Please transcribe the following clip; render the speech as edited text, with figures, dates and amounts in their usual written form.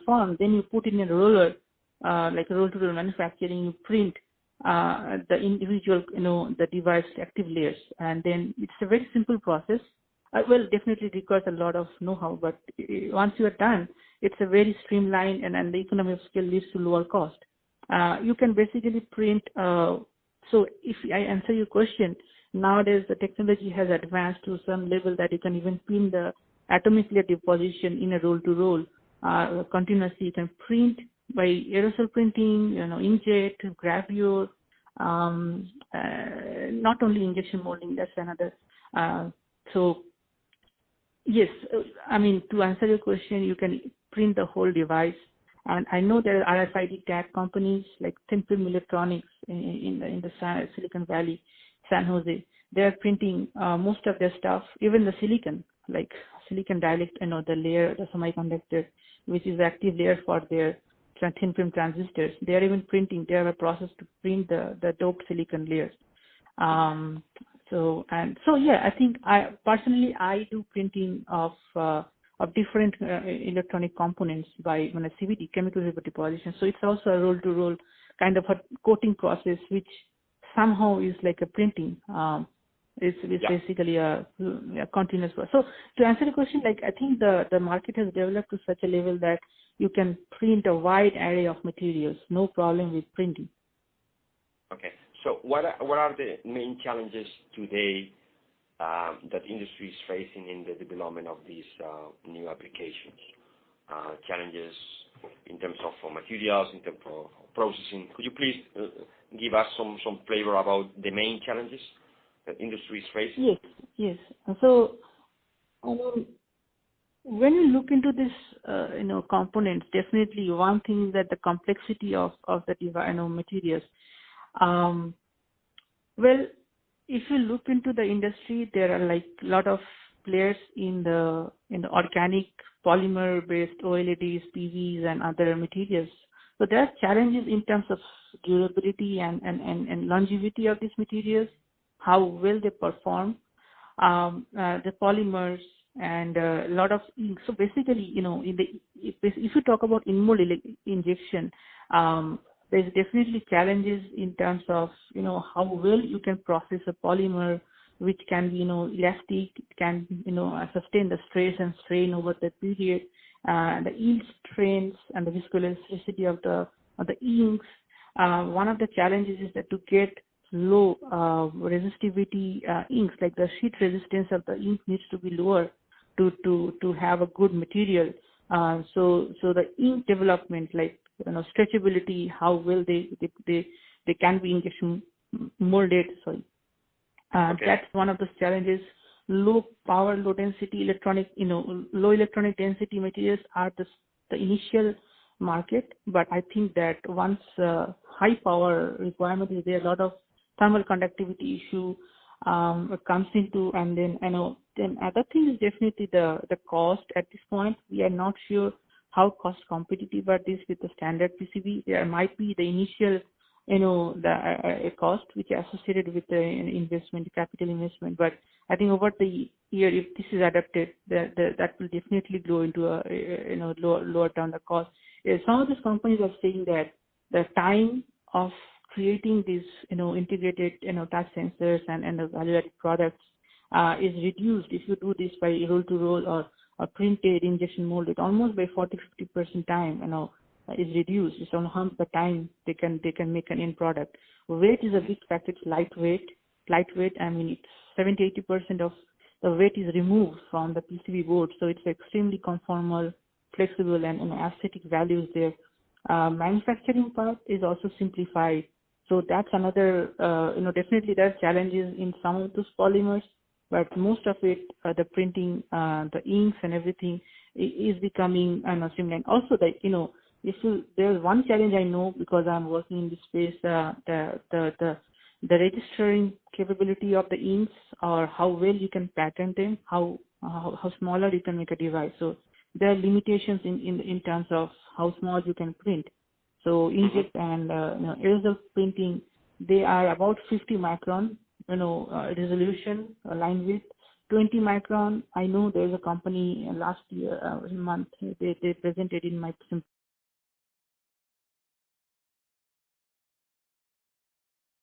form, then you put in a roller, like a roll-to-roll manufacturing, you print the individual, the device active layers, and then it's a very simple process. Well, definitely requires a lot of know-how, but once you are done, it's a very streamlined and the economy of scale leads to lower cost. You can basically print. So if I answer your question, nowadays the technology has advanced to some level that you can even print the atomic layer deposition in a roll-to-roll continuously. You can print by aerosol printing, inkjet, gravure, not only injection molding. That's another. So yes, to answer your question, you can print the whole device. And I know there are RFID tag companies like Thin Film Electronics in the Silicon Valley, San Jose. They are printing most of their stuff, even the silicon, like silicon dielectric, the layer, the semiconductor, which is the active layer for their thin film transistors. They are even printing. They have a process to print the doped silicon layers. I think I personally do printing of different electronic components by CVD, chemical vapor deposition. So it's also a roll-to-roll kind of a coating process, which somehow is like a printing. It's basically a continuous process. So to answer the question, I think the market has developed to such a level that you can print a wide array of materials, no problem with printing. Okay. So what are the main challenges today that industry is facing in the development of these new applications? Challenges in terms of materials, in terms of processing. Could you please give us some flavor about the main challenges that industry is facing? Yes. So when you look into this, components, definitely one thing is that the complexity of the materials. Well, if you look into the industry, there are a lot of players in the organic polymer-based OLEDs, PVs, and other materials. So there are challenges in terms of durability and longevity of these materials, how well they perform, the polymers, and a lot of ink. So basically, if you talk about in-mold injection, there's definitely challenges in terms of, how well you can process a polymer, which can be, elastic, can, sustain the stress and strain over the period, the yield strains and the viscoelasticity of the inks. One of the challenges is that to get low resistivity inks, like the sheet resistance of the ink needs to be lower to have a good material. So the ink development, stretchability, how well they can be injection molded. Okay. That's one of the challenges. Low power, low density electronic, low electronic density materials are the initial market. But I think that once high power requirement is there, a lot of thermal conductivity issue comes into, and then then other thing is definitely the cost. At this point, we are not sure how cost competitive are this with the standard PCB. There might be the initial, the cost which is associated with the investment, capital investment. But I think over the year, if this is adapted, that will definitely go into lower down the cost. Some of these companies are saying that the time of creating these, integrated, touch sensors and the value-added products is reduced if you do this by roll-to-roll or printed, injection molded, almost by 40-50% time, is reduced. It's on half the time they can make an end product. Weight is a big factor. It's lightweight. It's 70-80% of the weight is removed from the PCB board, so it's extremely conformal, flexible, and aesthetic values there. Manufacturing part is also simplified. So that's another, definitely there are challenges in some of those polymers, but most of it, the printing, the inks and everything is becoming streamlined. Also, there's one challenge I know because I'm working in this space, the registering capability of the inks, or how well you can patent them, how smaller you can make a device. So there are limitations in terms of how small you can print. So inkjet and aerosol printing, they are about 50 micron, resolution, line width, 20 micron, I know there's a company last year, month, they presented in my